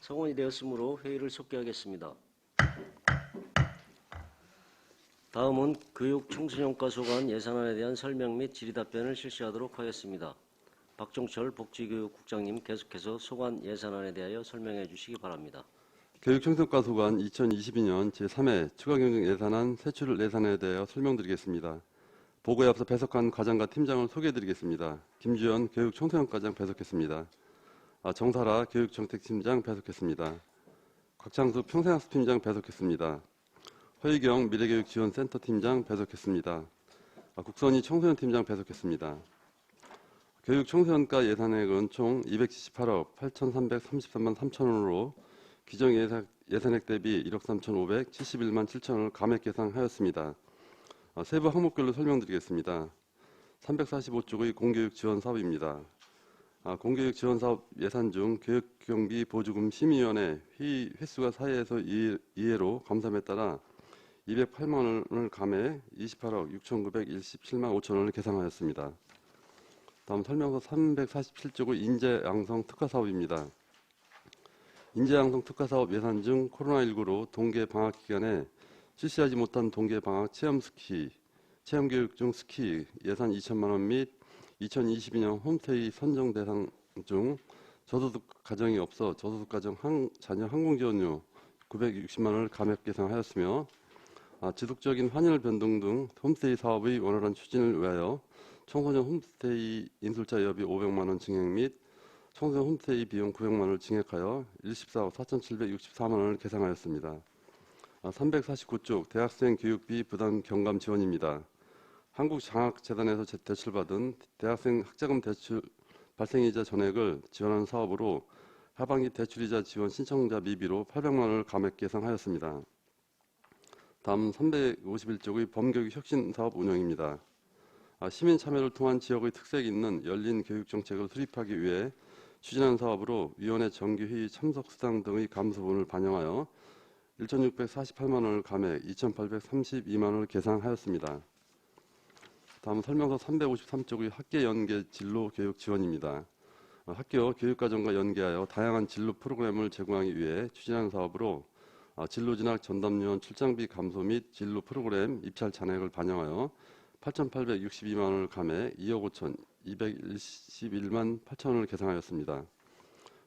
성원이 되었으므로 회의를 속개하겠습니다. 다음은 교육청소년과소관 예산안에 대한 설명 및 질의답변을 실시하도록 하겠습니다. 박종철 복지교육국장님 계속해서 소관 예산안에 대하여 설명해 주시기 바랍니다. 교육청소년과소관 2022년 제3회 추가경정 예산안 세출 예산에 대하여 설명드리겠습니다. 보고에 앞서 배석한 과장과 팀장을 소개해드리겠습니다. 김주현 교육청소년과장 배석했습니다. 정사라 교육정책팀장 배석했습니다. 곽창수 평생학습팀장 배석했습니다. 허희경 미래교육지원센터팀장 배석했습니다. 국선희 청소년팀장 배석했습니다. 교육청소년과 예산액은 총 278억 8,333만 3천원으로 기정 예산액 대비 1억 3,571만 7천원을 감액 계산하였습니다. 세부 항목별로 설명드리겠습니다. 345쪽의 공교육 지원 사업입니다. 공교육 지원 사업 예산 중 교육경비 보조금 심의위원회 회의 횟수가 4회에서 2회로 감사함에 따라 208만 원을 감해 28억 6,917만 5천 원을 계산하였습니다. 다음 설명서 347쪽의 인재양성 특화사업입니다. 인재양성 특화사업 예산 중 코로나19로 동계 방학 기간에 실시하지 못한 동계 방학 체험교육 중 스키 예산 2천만 원 및 2022년 홈스테이 선정 대상 중 저소득 가정이 없어 저소득 가정 자녀 항공지원료 960만 원을 감액 계산하였으며 지속적인 환율 변동 등 홈스테이 사업의 원활한 추진을 위하여 청소년 홈스테이 인솔자 여비 500만 원 증액 및 청소년 홈스테이 비용 900만 원을 증액하여 14억 4,764만 원을 계산하였습니다. 349쪽 대학생 교육비 부담 경감 지원입니다. 한국장학재단에서 대출받은 대학생 학자금 대출 발생이자 전액을 지원하는 사업으로 하반기 대출이자 지원 신청자 미비로 800만 원을 감액 계산하였습니다. 다음 351쪽의 범교육 혁신 사업 운영입니다. 시민 참여를 통한 지역의 특색 있는 열린 교육 정책을 수립하기 위해 추진한 사업으로 위원회 정기회의 참석 수당 등의 감소분을 반영하여 1,648만 원을 감액 2,832만 원을 계산하였습니다. 다음 설명서 353쪽의 학계 연계 진로 교육 지원입니다. 학교 교육과정과 연계하여 다양한 진로 프로그램을 제공하기 위해 추진한 사업으로 진로 진학 전담요원 출장비 감소 및 진로 프로그램 입찰 잔액을 반영하여 8,862만 원을 감해 2억 5,221만 8천 원을 계산하였습니다.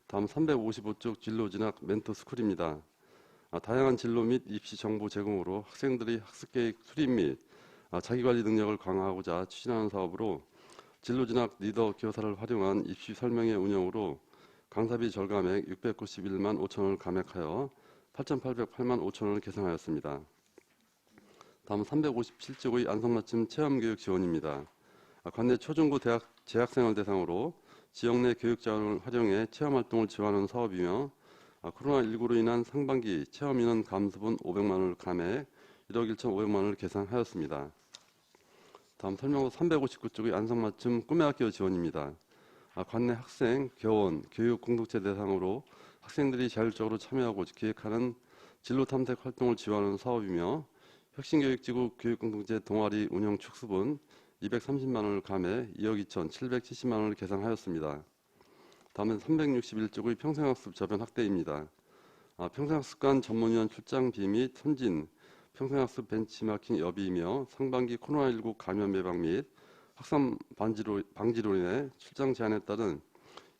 다음 355쪽 진로 진학 멘토 스쿨입니다. 다양한 진로 및 입시 정보 제공으로 학생들의 학습계획 수립 및 자기관리 능력을 강화하고자 추진하는 사업으로 진로 진학 리더 교사를 활용한 입시 설명회 운영으로 강사비 절감액 691만 5천 원을 감액하여 8,808만 5천 원을 계산하였습니다. 다음 357쪽의 안성맞춤 체험교육 지원입니다. 관내 초중고 대학 재학생을 대상으로 지역 내 교육 자원을 활용해 체험활동을 지원하는 사업이며 코로나19로 인한 상반기 체험인원 감소분 500만 원을 감액 1억 1,500만 원을 계산하였습니다. 다음 설명서 359쪽의 안성맞춤 꿈의 학교 지원입니다. 관내 학생, 교원, 교육 공동체 대상으로 학생들이 자율적으로 참여하고 기획하는 진로 탐색 활동을 지원하는 사업이며 혁신교육지구 교육공동체 동아리 운영 축소분 230만 원을 감해 2억 2,770만 원을 계산하였습니다. 다음은 361쪽의 평생학습 저변 확대입니다. 평생학습 간 전문위원 출장비 및 선진, 평생학습 벤치마킹 여비이며 상반기 코로나19 감염 예방 및 확산 방지로 인해 출장 제한에 따른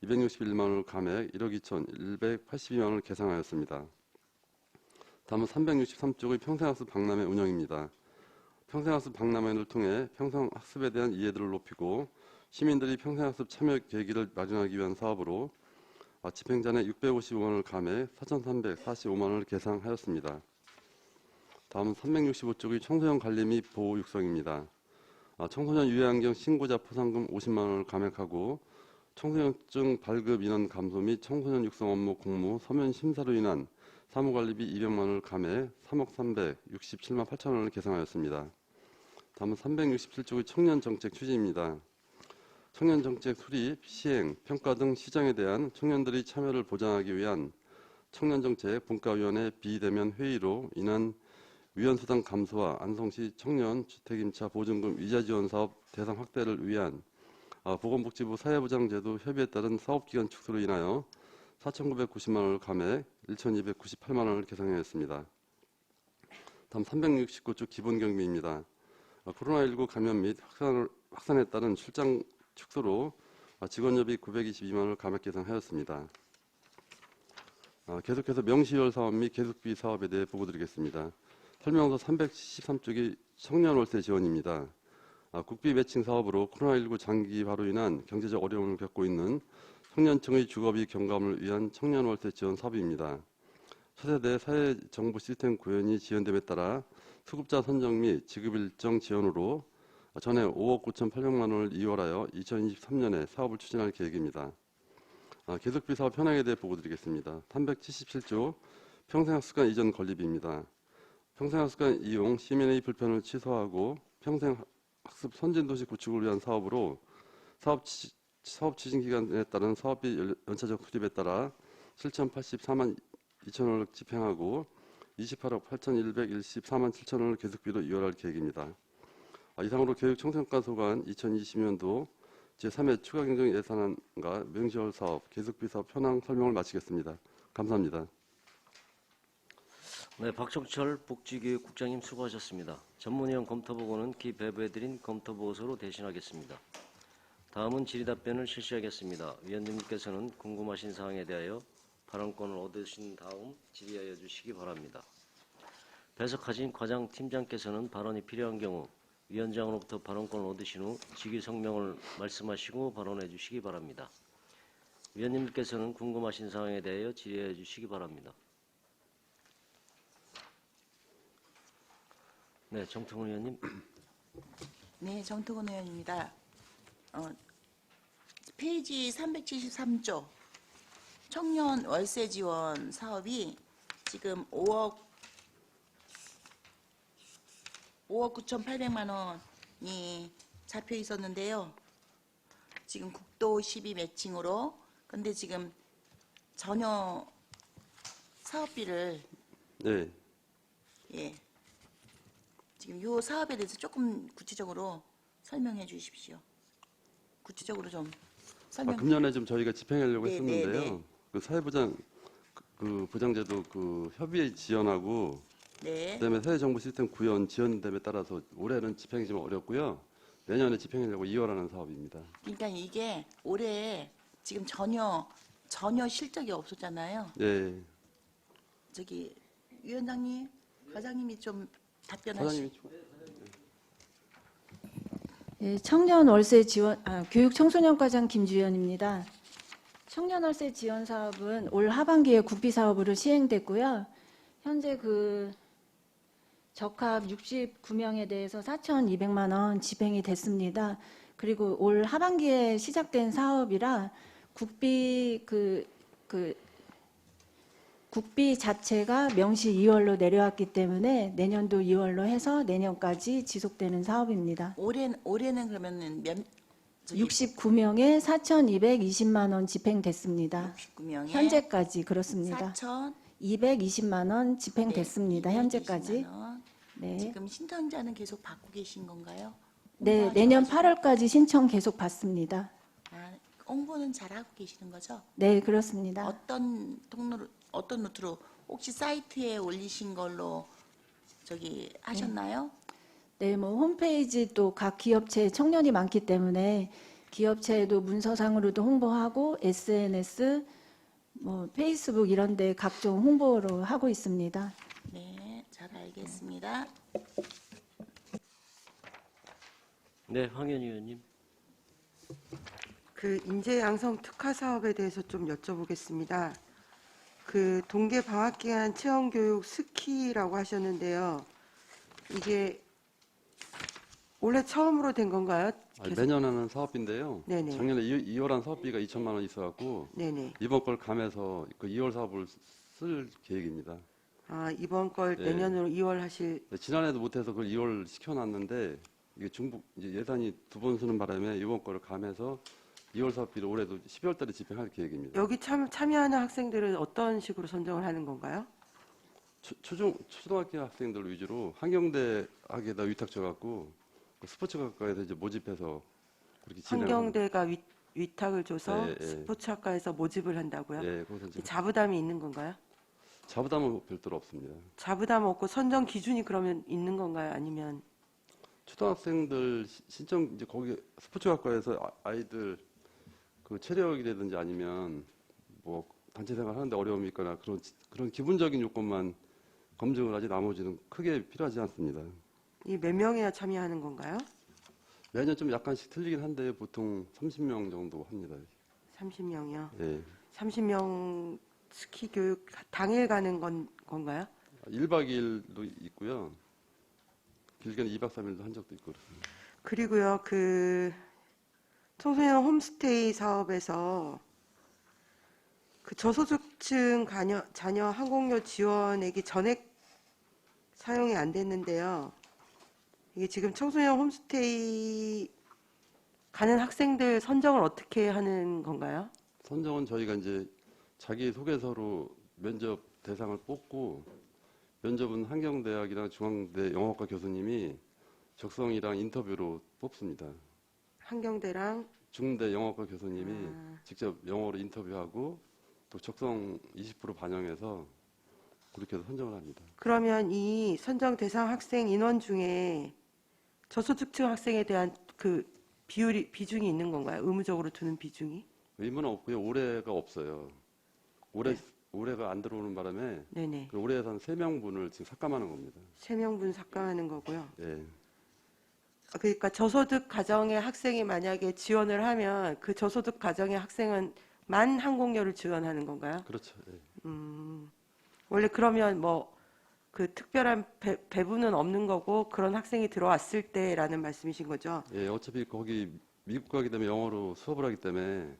261만 원을 감액 1억 2,182만 원을 계산하였습니다. 다음은 363쪽의 평생학습 박람회 운영입니다. 평생학습 박람회를 통해 평생학습에 대한 이해도를 높이고 시민들이 평생학습 참여 계기를 마련하기 위한 사업으로 집행잔액 655만 원을 감해 4,345만 원을 계산하였습니다. 다음은 365쪽의 청소년 관리 및 보호 육성입니다. 청소년 유해환경 신고자 포상금 50만 원을 감액하고 청소년증 발급 인원 감소 및 청소년 육성 업무 공모 서면 심사로 인한 사무관리비 200만 원을 감해 3억 367만 8천 원을 계산하였습니다. 다음은 367쪽의 청년정책 추진입니다. 청년정책 수립, 시행, 평가 등 시정에 대한 청년들의 참여를 보장하기 위한 청년정책 분과위원회 비대면 회의로 인한 위원수당 감소와 안성시 청년 주택임차 보증금 이자 지원 사업 대상 확대를 위한 보건복지부 사회보장제도 협의에 따른 사업기간 축소로 인하여 4,990만 원을 감액 1,298만 원을 계상하였습니다. 다음 369조 기본경비입니다. 코로나19 감염 및 확산에 따른 출장 축소로 직원여비 922만 원을 감액 계상하였습니다. 계속해서 명시월 사업 및 계속비 사업에 대해 보고드리겠습니다. 설명서 373쪽이 청년 월세 지원입니다. 국비 매칭 사업으로 코로나19 장기 발효로 인한 경제적 어려움을 겪고 있는 청년층의 주거비 경감을 위한 청년 월세 지원 사업입니다. 차세대 사회정보 시스템 구현이 지연됨에 따라 수급자 선정 및 지급 일정 지연으로 전에 5억 9,800만 원을 이월하여 2023년에 사업을 추진할 계획입니다. 계속비 사업 현황에 대해 보고드리겠습니다. 377조 평생학습관 이전 건립입니다. 평생학습관 이용 시민의 불편을 취소하고 평생학습 선진도시 구축을 위한 사업으로 사업 추진 기간에 따른 사업비 연차적 수립에 따라 7,084만 2천 원을 집행하고 28억 8,114만 7천 원을 계속비로 이월할 계획입니다. 이상으로 교육청소년과소관 2020년도 제3회 추가경정 예산안과 명시월 사업, 계속비 사업 현황 설명을 마치겠습니다. 감사합니다. 네, 박종철 복지교육국장님 수고하셨습니다. 전문위원 검토보고는 기배부해드린 검토보고서로 대신하겠습니다. 다음은 질의답변을 실시하겠습니다. 위원님께서는 궁금하신 사항에 대하여 발언권을 얻으신 다음 질의하여 주시기 바랍니다. 배석하신 과장팀장께서는 발언이 필요한 경우 위원장으로부터 발언권을 얻으신 후 직위성명을 말씀하시고 발언해 주시기 바랍니다. 위원님께서는 궁금하신 사항에 대하여 질의해 주시기 바랍니다. 네, 정통훈 의원님. 네, 정통훈 의원입니다. 페이지 373조 청년 월세 지원 사업이 지금 5억 9,800만 원이 잡혀 있었는데요. 지금 국도 12 매칭으로 근데 지금 전혀 사업비를 네, 예. 지금 이 사업에 대해서 조금 구체적으로 설명해 주십시오. 구체적으로 좀 설명. 금년에 좀 저희가 집행하려고 네, 했었는데요. 네, 네. 그 사회보장 그 보장제도 그 협의회 지연하고 네. 그다음에 사회정보 시스템 구현 지연됨에 따라서 올해는 집행이 좀 어렵고요. 내년에 집행하려고 이월하는 사업입니다. 그러니까 이게 올해 지금 전혀 실적이 없었잖아요. 네, 저기 위원장님, 과장님이 좀 답변하시. 사장님이 예, 청년 월세 지원, 교육 청소년 과장 김주연입니다. 청년 월세 지원 사업은 올 하반기에 국비 사업으로 시행됐고요. 현재 그 적합 69명에 대해서 4,200만 원 집행이 됐습니다. 그리고 올 하반기에 시작된 사업이라 국비 국비 자체가 명시 2월로 내려왔기 때문에 내년도 2월로 해서 내년까지 지속되는 사업입니다. 올해는 그러면은 69명에 4,220만 원 집행됐습니다. 69명에 현재까지 그렇습니다. 220만 원 집행됐습니다. 현재까지. 네. 지금 신청자는 계속 받고 계신 건가요? 네, 내년 8월까지 신청 계속 받습니다. 홍보는 잘 하고 계시는 거죠? 네, 그렇습니다. 어떤 통로로, 어떤 루트로 혹시 사이트에 올리신 걸로 저기 하셨나요? 네, 뭐 홈페이지 또 각 기업체 청년이 많기 때문에 기업체에도 문서상으로도 홍보하고 SNS, 뭐 페이스북 이런 데 각종 홍보로 하고 있습니다. 네, 잘 알겠습니다. 네, 황현희 의원님. 그 인재 양성 특화 사업에 대해서 좀 여쭤보겠습니다. 그 동계 방학 기간 체험 교육 스키라고 하셨는데요. 이게 올해 처음으로 된 건가요? 매년 하는 사업인데요. 네네. 작년에 2월한 사업비가 2천만 원 있어갖고 네네. 이번 걸 감해서 그 2월 사업을 쓸 계획입니다. 이번 걸 네. 내년으로 2월 하실. 지난해도 못해서 그걸 2월 시켜놨는데 이게 중복 이제 예산이 두 번 쓰는 바람에 이번 거를 감해서 2월 사업비를 올해도 12월달에 집행할 계획입니다. 여기 참여하는 학생들은 어떤 식으로 선정을 하는 건가요? 초등학교 학생들 위주로 한경대학에다 위탁 줘갖고 그 스포츠학과에서 이제 모집해서 그렇게 진행하는. 환경대가 위탁을 줘서 예, 예. 스포츠학과에서 모집을 한다고요? 예, 거기서 이제 자부담이 있는 건가요? 자부담은 별도로 없습니다. 자부담 없고 선정 기준이 그러면 있는 건가요? 아니면 초등학생들 신청 이제 거기 스포츠학과에서 아이들 그 체력이라든지 아니면 뭐 단체 생활 하는데 어려움이 있거나 그런 기본적인 요건만 검증을 하지 나머지는 크게 필요하지 않습니다. 이 몇 명이나 참여하는 건가요? 매년 좀 약간씩 틀리긴 한데 보통 30명 정도 합니다. 30명이요. 예. 30명 스키 교육 당일 가는 건가요? 1박 2일도 있고요. 길게는 2박 3일도 한 적도 있고 그렇습니다. 그리고요, 그 청소년 홈스테이 사업에서 그 저소득층 자녀 항공료 지원액이 전액 사용이 안 됐는데요. 이게 지금 청소년 홈스테이 가는 학생들 선정을 어떻게 하는 건가요? 선정은 저희가 이제 자기 소개서로 면접 대상을 뽑고 면접은 한경대학이나 중앙대 영어학과 교수님이 적성이랑 인터뷰로 뽑습니다. 한경대랑 중대 영어학과 교수님이 직접 영어로 인터뷰하고 또 적성 20% 반영해서 그렇게 해서 선정을 합니다. 그러면 이 선정 대상 학생 인원 중에 저소득층 학생에 대한 그 비중이 있는 건가요? 의무적으로 두는 비중이? 의무는 없고요. 올해가 없어요. 올해가 안 들어오는 바람에 네네. 그 올해에서 한 3명분을 지금 삭감하는 겁니다. 3명분 삭감하는 거고요. 예. 그러니까 저소득 가정의 학생이 만약에 지원을 하면 그 저소득 가정의 학생은 만 항공료를 지원하는 건가요? 그렇죠. 예. 원래 그러면 뭐 그 특별한 배분은 없는 거고 그런 학생이 들어왔을 때라는 말씀이신 거죠? 예, 어차피 거기 미국 가기 때문에 영어로 수업을 하기 때문에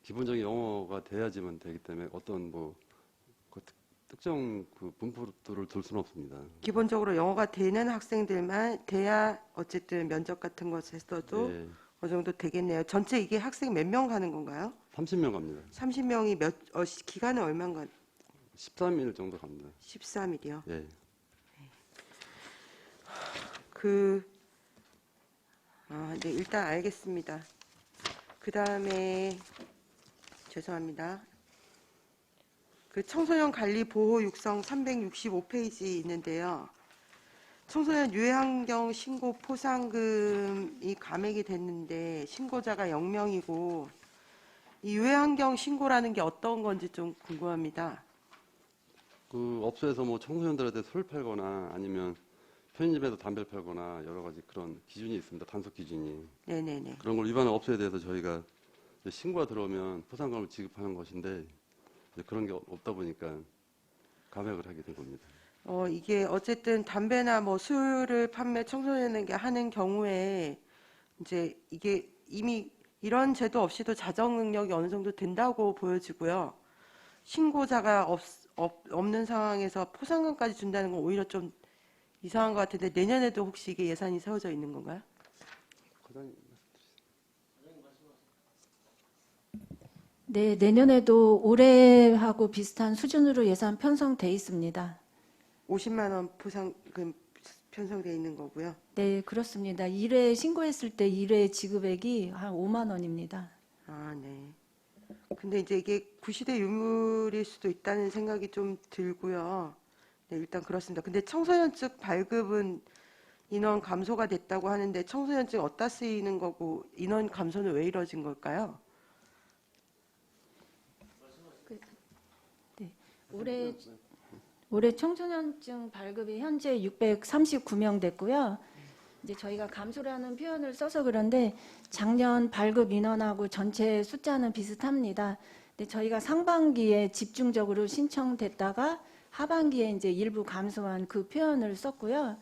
기본적인 영어가 돼야지만 되기 때문에 어떤 그 특정 그 분포를 둘 수는 없습니다. 기본적으로 영어가 되는 학생들만 돼야 어쨌든 면접 같은 것에서도 예, 어느 정도 되겠네요. 전체 이게 학생 몇 명 가는 건가요? 30명 갑니다. 30명이 기간은 얼마인가? 13일 정도 갑니다. 13일이요. 예. 네, 일단 알겠습니다. 그 다음에, 죄송합니다. 그 청소년 관리 보호 육성 365페이지 있는데요. 청소년 유해환경 신고 포상금이 감액이 됐는데 신고자가 0명이고 이 유해환경 신고라는 게 어떤 건지 좀 궁금합니다. 그 업소에서 뭐 청소년들한테 술 팔거나 아니면 편의점에서 담배를 팔거나 여러 가지 그런 기준이 있습니다. 단속 기준이. 네네네. 그런 걸 위반한 업소에 대해서 저희가 이제 신고가 들어오면 포상금을 지급하는 것인데 이제 그런 게 없다 보니까 감액을 하게 된 겁니다. 이게 어쨌든 담배나 뭐 술을 판매 청소년에게 하는 경우에 이제 이게 이미 이런 제도 없이도 자정 능력이 어느 정도 된다고 보여지고요. 신고자가 없는 상황에서 포상금까지 준다는 건 오히려 좀 이상한 것 같은데 내년에도 혹시 이게 예산이 세워져 있는 건가요? 과장님. 네, 내년에도 올해하고 비슷한 수준으로 예산 편성돼 있습니다. 50만 원 포상금 편성돼 있는 거고요. 네, 그렇습니다. 1회 신고했을 때 1회 지급액이 한 5만 원입니다. 아, 네. 근데 이제 이게 구시대 유물일 수도 있다는 생각이 좀 들고요. 네, 일단 그렇습니다. 근데 청소년증 발급은 인원 감소가 됐다고 하는데 청소년증 어디다 쓰이는 거고 인원 감소는 왜 이뤄진 걸까요? 네, 올해 청소년증 발급이 현재 639명 됐고요. 이제 저희가 감소라는 표현을 써서 그런데 작년 발급 인원하고 전체 숫자는 비슷합니다. 근데 저희가 상반기에 집중적으로 신청됐다가 하반기에 이제 일부 감소한 그 표현을 썼고요.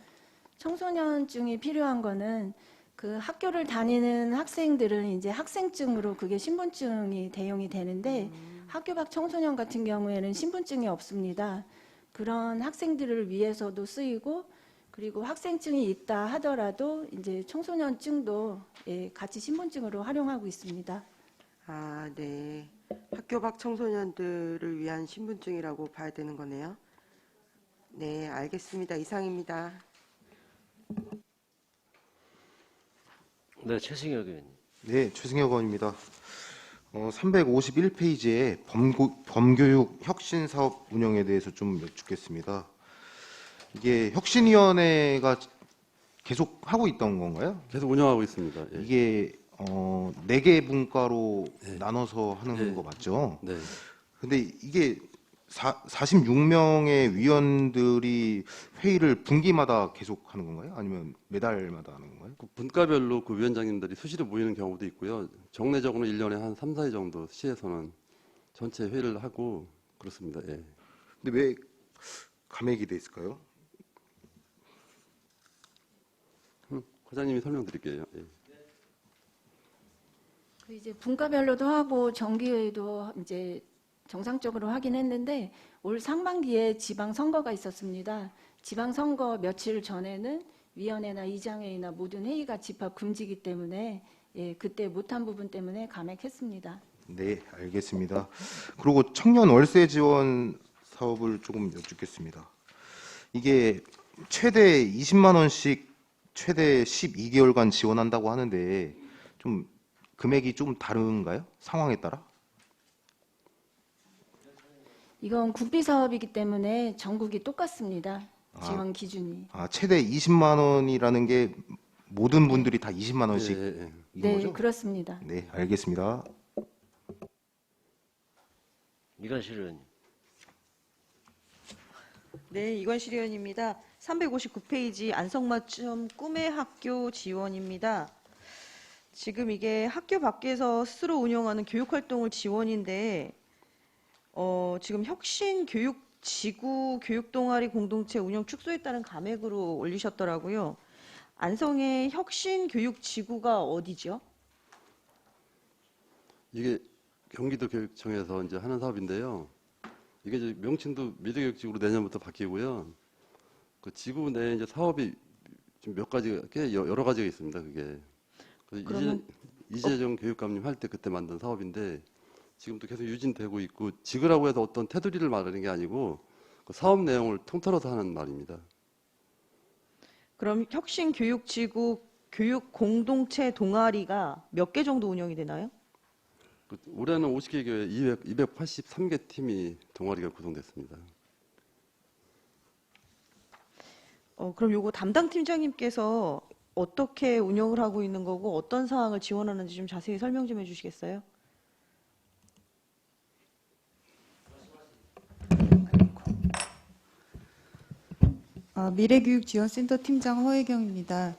청소년증이 필요한 거는 그 학교를 다니는 학생들은 이제 학생증으로 그게 신분증이 대용이 되는데 학교 밖 청소년 같은 경우에는 신분증이 없습니다. 그런 학생들을 위해서도 쓰이고 그리고 학생증이 있다 하더라도 이제 청소년증도 같이 신분증으로 활용하고 있습니다. 아, 네. 학교 밖 청소년들을 위한 신분증이라고 봐야 되는 거네요. 네, 알겠습니다. 이상입니다. 네, 최승혁 의원님. 네, 최승혁 의원입니다. 351페이지에 범교육 혁신 사업 운영에 대해서 좀 여쭙겠습니다. 이게 혁신위원회가 계속 하고 있던 건가요? 계속 운영하고 있습니다. 예. 이게 4개 분과로 나눠서 하는 네. 거 맞죠? 네. 근데 이게 46명의 위원들이 회의를 분기마다 계속 하는 건가요? 아니면 매달마다 하는 건가요? 그 분과별로 그 위원장님들이 수시로 모이는 경우도 있고요. 정례적으로 1년에 한 3, 4회 정도 시에서는 전체 회의를 하고 그렇습니다. 예. 근데 왜 감액이 돼 있을까요? 과장님이 설명드릴게요. 예. 그 이제 분과별로도 하고 정기회의도 이제 정상적으로 하긴 했는데 올 상반기에 지방 선거가 있었습니다. 지방 선거 며칠 전에는 위원회나 이장회의나 모든 회의가 집합 금지이기 때문에 예, 그때 못한 부분 때문에 감액했습니다. 네, 알겠습니다. 그리고 청년 월세 지원 사업을 조금 여쭙겠습니다. 이게 최대 20만 원씩 최대 12개월간 지원한다고 하는데 좀 금액이 좀 다른가요? 상황에 따라? 이건 국비 사업이기 때문에 전국이 똑같습니다. 지원 기준이. 최대 20만 원이라는 게 모든 분들이 다 20만 원씩 예, 예, 예. 인 네, 거죠? 그렇습니다. 네, 알겠습니다. 이관실 의원님. 네, 이관실 의원입니다. 359페이지 안성맞춤 꿈의 학교 지원입니다. 지금 이게 학교 밖에서 스스로 운영하는 교육활동을 지원인데 지금 혁신교육지구 교육동아리 공동체 운영 축소에 따른 감액으로 올리셨더라고요. 안성의 혁신교육지구가 어디죠? 이게 경기도 교육청에서 이제 하는 사업인데요. 이게 이제 명칭도 미래교육지구로 내년부터 바뀌고요. 그 지구 내에 이제 사업이 좀 몇 가지가 여러 가지가 있습니다. 그게 그래서 그러면- 이재정 교육감님 할 때 그때 만든 사업인데 지금도 계속 유진되고 있고 지구라고 해서 어떤 테두리를 말하는 게 아니고 그 사업 내용을 통틀어서 하는 말입니다. 그럼 혁신교육지구 교육 공동체 동아리가 몇 개 정도 운영이 되나요? 그 올해는 50개 교회 283개 팀이 동아리가 구성됐습니다. 그럼 요거 담당 팀장님께서 어떻게 운영을 하고 있는 거고 어떤 사항을 지원하는지 좀 자세히 설명 좀 해주시겠어요? 미래교육지원센터 팀장 허혜경입니다.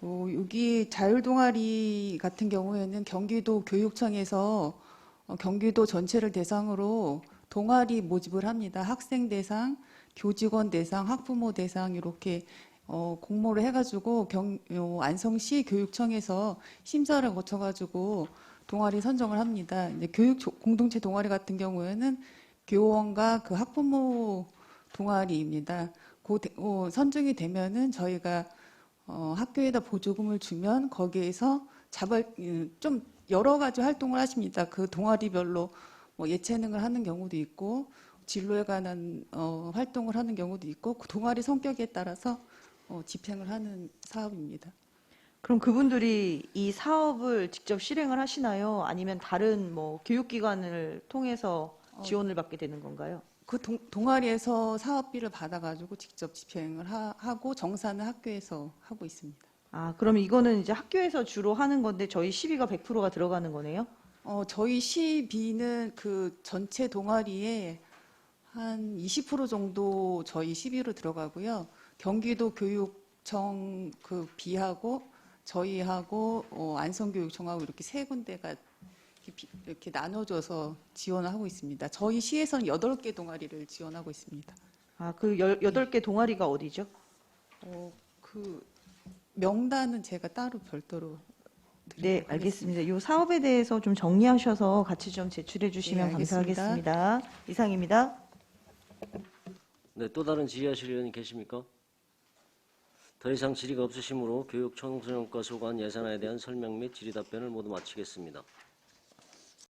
여기 자율동아리 같은 경우에는 경기도 교육청에서 경기도 전체를 대상으로 동아리 모집을 합니다. 학생 대상, 교직원 대상, 학부모 대상 이렇게 공모를 해가지고 안성시 교육청에서 심사를 거쳐가지고 동아리 선정을 합니다. 이제 교육 공동체 동아리 같은 경우에는 교원과 그 학부모 동아리입니다. 선정이 되면은 저희가 학교에다 보조금을 주면 거기에서 좀 여러 가지 활동을 하십니다. 그 동아리별로 뭐 예체능을 하는 경우도 있고 진로에 관한 활동을 하는 경우도 있고 그 동아리 성격에 따라서 집행을 하는 사업입니다. 그럼 그분들이 이 사업을 직접 실행을 하시나요? 아니면 다른 뭐 교육기관을 통해서 지원을 받게 되는 건가요? 그 동아리에서 사업비를 받아가지고 직접 집행을 하고 정산을 학교에서 하고 있습니다. 그럼 이거는 이제 학교에서 주로 하는 건데 저희 시비가 100%가 들어가는 거네요? 저희 시비는 그 전체 동아리에 한 20% 정도 저희 시비로 들어가고요. 경기도 교육청 그 비하고 저희하고 안성교육청하고 이렇게 세 군데가 이렇게 나눠줘서 지원을 하고 있습니다. 저희 시에서는 8개 동아리를 지원하고 있습니다. 그 8개 동아리가 어디죠? 그 명단은 제가 따로 별도로 네, 드리도록 알겠습니다. 이 사업에 대해서 좀 정리하셔서 같이 좀 제출해 주시면 네, 알겠습니다. 감사하겠습니다. 이상입니다. 네, 또 다른 질의하실 의원이 계십니까? 더 이상 질의가 없으시므로 교육 청소년과 소관 예산안에 대한 설명 및 질의 답변을 모두 마치겠습니다.